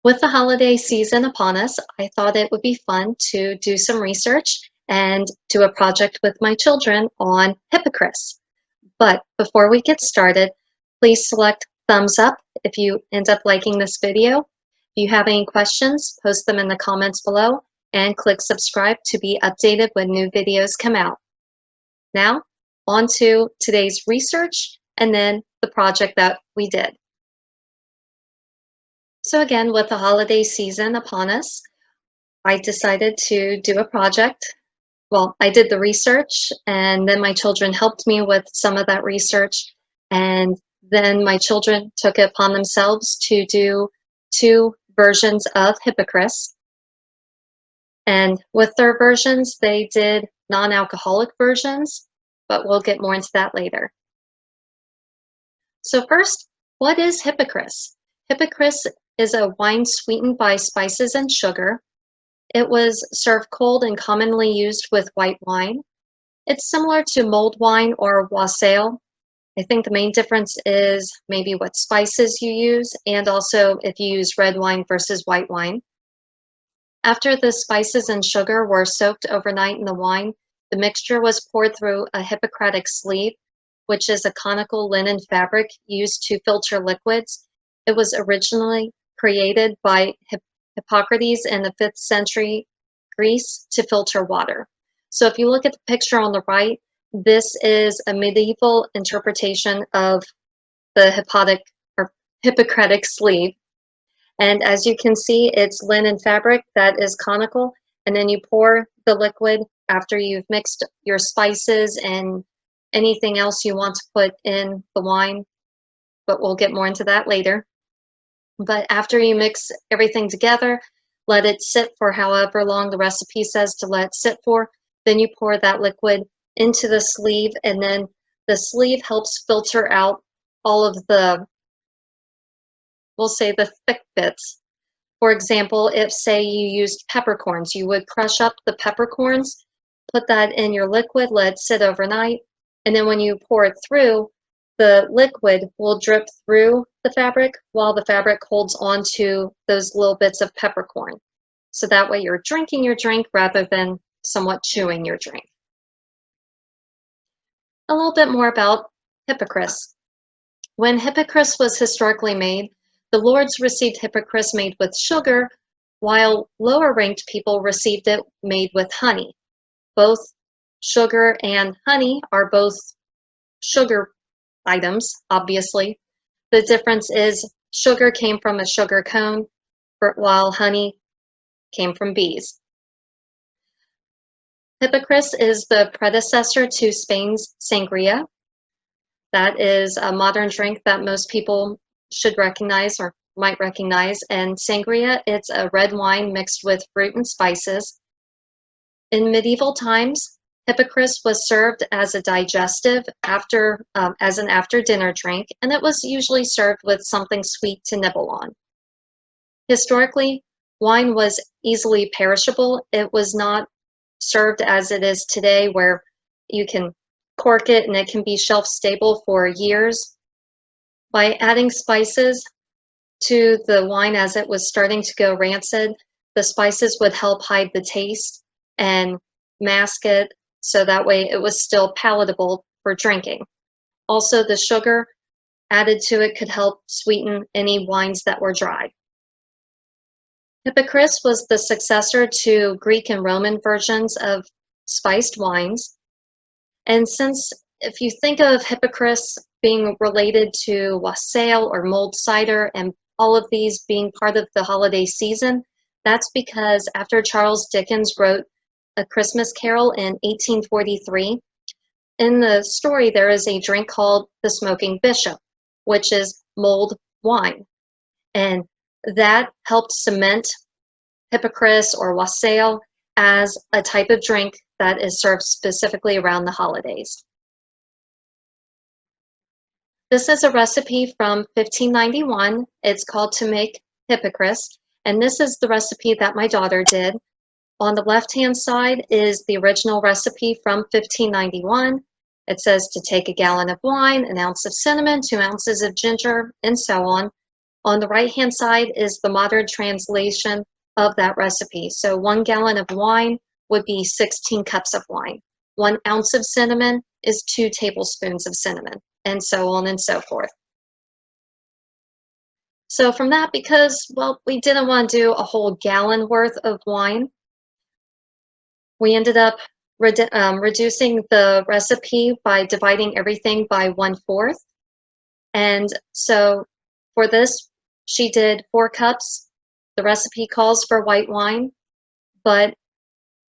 With the holiday season upon us, I thought it would be fun to do some research and do a project with my children on Hippocras. But before we get started, please select thumbs up if you end up liking this video. If you have any questions, post them in the comments below and click subscribe to be updated when new videos come out. Now, on to today's research and then the project that we did. So again, with the holiday season upon us, I decided to do a project. Well, I did the research and then my children helped me with some of that research. And then my children took it upon themselves to do 2 versions of Hippocras. And with their versions, they did non-alcoholic versions, but we'll get more into that later. So first, what is Hippocras? Hippocras is a wine sweetened by spices and sugar. It was served cold and commonly used with white wine. It's similar to mulled wine or wassail. I think the main difference is maybe what spices you use and also if you use red wine versus white wine. After the spices and sugar were soaked overnight in the wine, the mixture was poured through a Hippocratic sleeve, which is a conical linen fabric used to filter liquids. It was originally created by Hippocrates in the 5th century Greece to filter water. So if you look at the picture on the right, this is a medieval interpretation of the Hippocratic sleeve. And as you can see, it's linen fabric that is conical, and then you pour the liquid after you've mixed your spices and anything else you want to put in the wine, but we'll get more into that later. But after you mix everything together, let it sit for however long the recipe says to let it sit for, then you pour that liquid into the sleeve, and then the sleeve helps filter out all of the, we'll say the thick bits. For example, if say you used peppercorns, you would crush up the peppercorns, put that in your liquid, let it sit overnight, and then when you pour it through, the liquid will drip through the fabric while the fabric holds on to those little bits of peppercorn. So that way you're drinking your drink rather than somewhat chewing your drink. A little bit more about Hippocras. When Hippocras was historically made, the lords received Hippocras made with sugar, while lower ranked people received it made with honey. Both sugar and honey are both sugar items, obviously. The difference is sugar came from a sugar cone, while honey came from bees. Hippocras is the predecessor to Spain's sangria. That is a modern drink that most people should recognize or might recognize. And sangria, it's a red wine mixed with fruit and spices. In medieval times, Hippocras was served as a digestive as an after-dinner drink, and it was usually served with something sweet to nibble on. Historically, wine was easily perishable. It was not served as it is today, where you can cork it and it can be shelf-stable for years. By adding spices to the wine as it was starting to go rancid, the spices would help hide the taste and mask it, so that way it was still palatable for drinking. Also, the sugar added to it could help sweeten any wines that were dry. Hippocras was the successor to Greek and Roman versions of spiced wines. And since if you think of Hippocras being related to wassail or mulled cider and all of these being part of the holiday season, that's because after Charles Dickens wrote A Christmas Carol in 1843, in the story there is a drink called the Smoking Bishop, which is mulled wine. And that helped cement Hippocras or wassail as a type of drink that is served specifically around the holidays. This is a recipe from 1591. It's called To Make Hippocras, and this is the recipe that my daughter did. On the left-hand side is the original recipe from 1591. It says to take a gallon of wine, an ounce of cinnamon, 2 ounces of ginger, and so on. On the right-hand side is the modern translation of that recipe. So 1 gallon of wine would be 16 cups of wine. 1 ounce of cinnamon is 2 tablespoons of cinnamon, and so on and so forth. So from that, because, well, we didn't want to do a whole gallon worth of wine, we ended up reducing the recipe by dividing everything by 1/4. And so for this, she did 4 cups. The recipe calls for white wine, but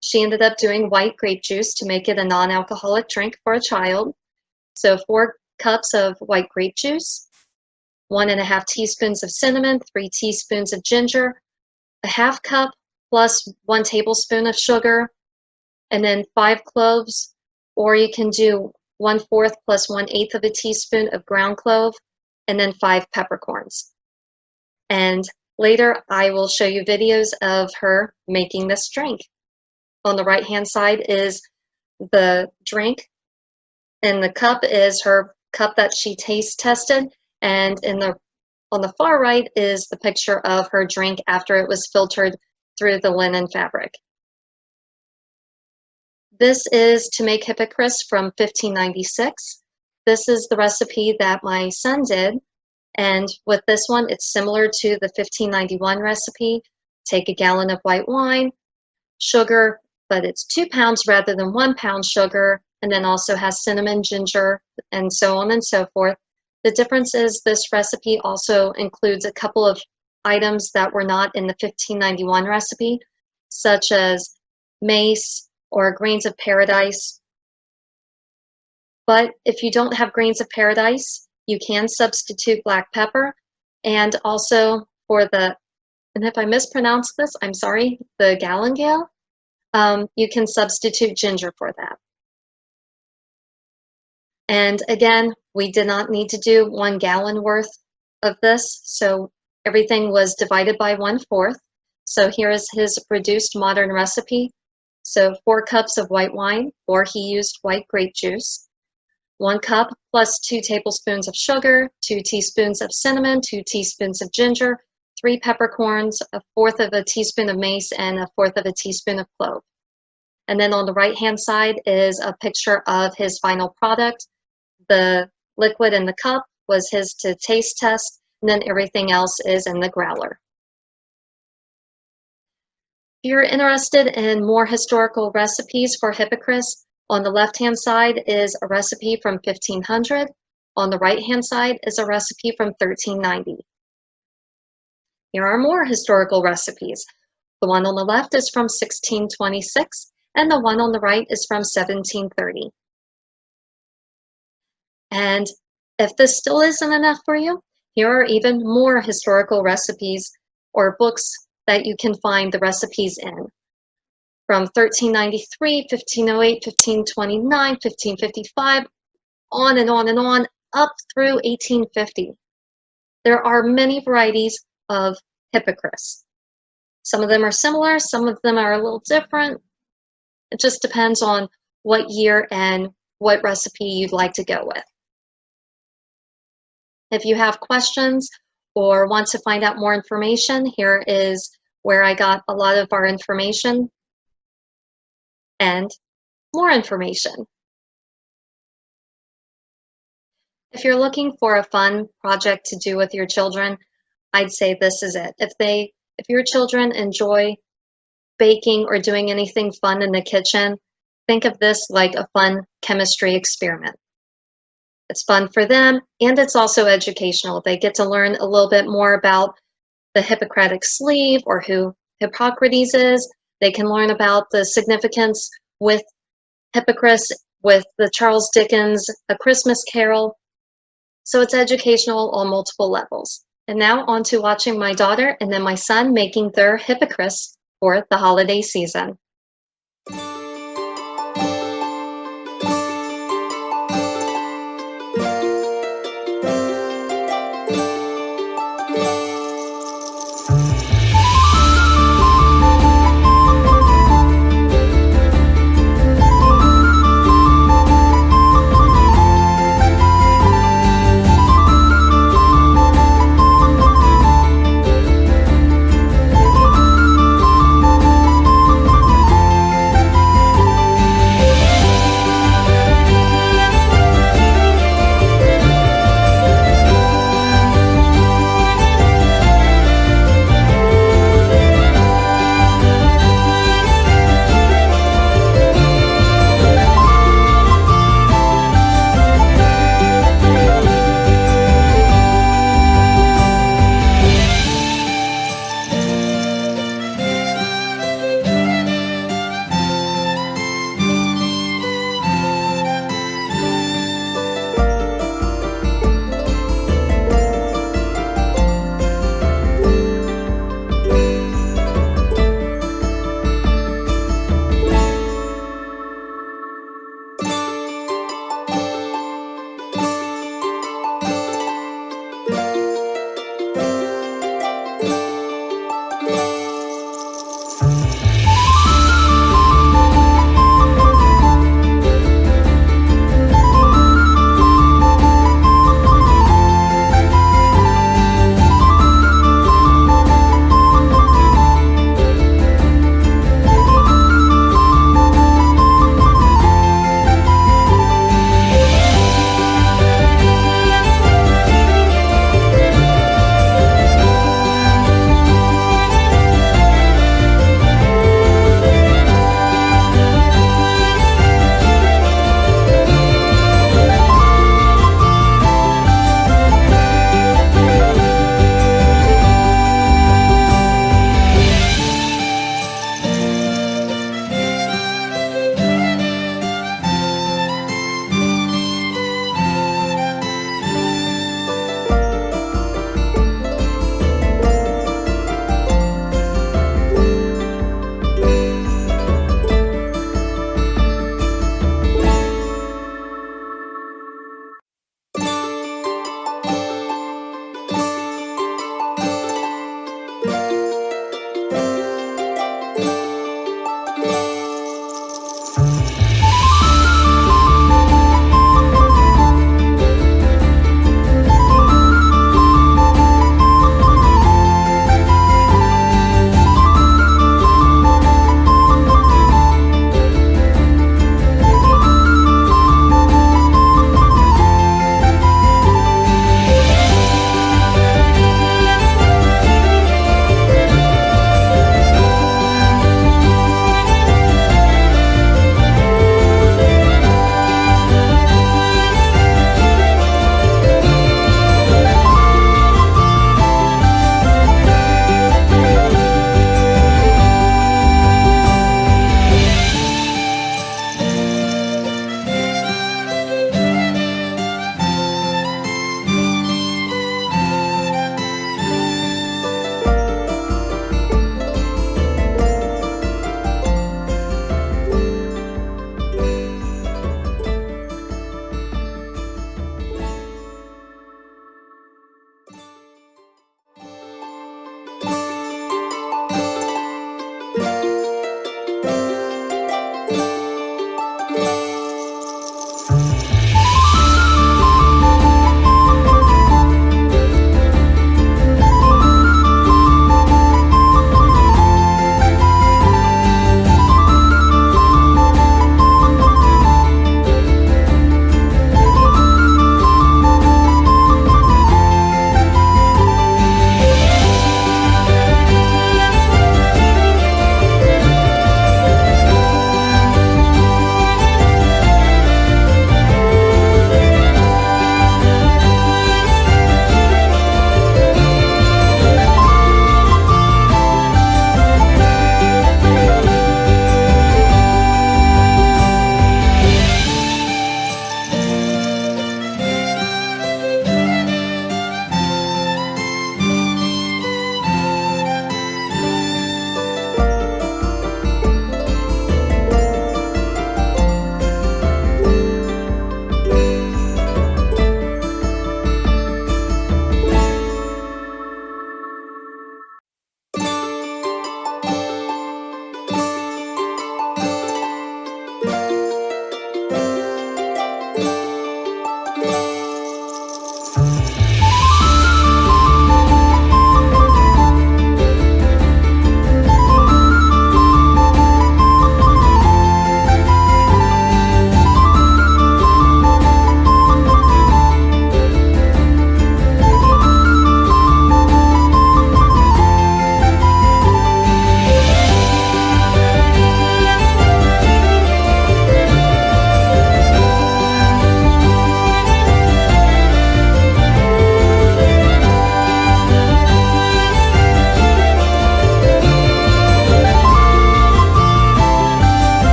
she ended up doing white grape juice to make it a non-alcoholic drink for a child. So 4 cups of white grape juice, 1½ teaspoons of cinnamon, 3 teaspoons of ginger, a ½ cup plus 1 tablespoon of sugar, and then 5 cloves, or you can do 1/4 plus 1/8 of a teaspoon of ground clove, and then 5 peppercorns. And later I will show you videos of her making this drink. On the right-hand side is the drink, and the cup is her cup that she taste tested, and on the far right is the picture of her drink after it was filtered through the linen fabric. This is to make Hippocras from 1596. This is the recipe that my son did, and with this one it's similar to the 1591 recipe. Take a gallon of white wine, sugar, but it's 2 pounds rather than 1 pound sugar, and then also has cinnamon, ginger, and so on and so forth. The difference is this recipe also includes a couple of items that were not in the 1591 recipe, such as mace or grains of paradise. But if you don't have grains of paradise, you can substitute black pepper, and also for the, and if I mispronounce this, I'm sorry, the Gallingall, you can substitute ginger for that. And again, we did not need to do 1 gallon worth of this, so everything was divided by 1/4. So here is his reduced modern recipe. So 4 cups of white wine, or he used white grape juice, 1 cup plus 2 tablespoons of sugar, 2 teaspoons of cinnamon, 2 teaspoons of ginger, 3 peppercorns, 1/4 of a teaspoon of mace, and 1/4 of a teaspoon of clove. And then on the right-hand side is a picture of his final product. The liquid in the cup was his to taste test, and then everything else is in the growler. If you're interested in more historical recipes for Hippocras, on the left-hand side is a recipe from 1500. On the right-hand side is a recipe from 1390. Here are more historical recipes. The one on the left is from 1626, and the one on the right is from 1730. And if this still isn't enough for you, here are even more historical recipes or books that you can find the recipes in. From 1393, 1508, 1529, 1555, on and on and on, up through 1850. There are many varieties of Hippocras. Some of them are similar, some of them are a little different. It just depends on what year and what recipe you'd like to go with. If you have questions or want to find out more information, here is where I got a lot of our information and more information. If you're looking for a fun project to do with your children, I'd say this is it. If your children enjoy baking or doing anything fun in the kitchen, think of this like a fun chemistry experiment. It's fun for them, and it's also educational. They get to learn a little bit more about the Hippocratic sleeve or who Hippocrates is. They can learn about the significance with Hippocras, with the Charles Dickens A Christmas Carol. So it's educational on multiple levels. And now on to watching my daughter and then my son making their Hippocras for the holiday season.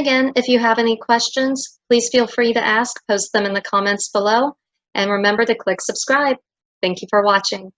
Again, if you have any questions, please feel free to ask, post them in the comments below, and remember to click subscribe. Thank you for watching.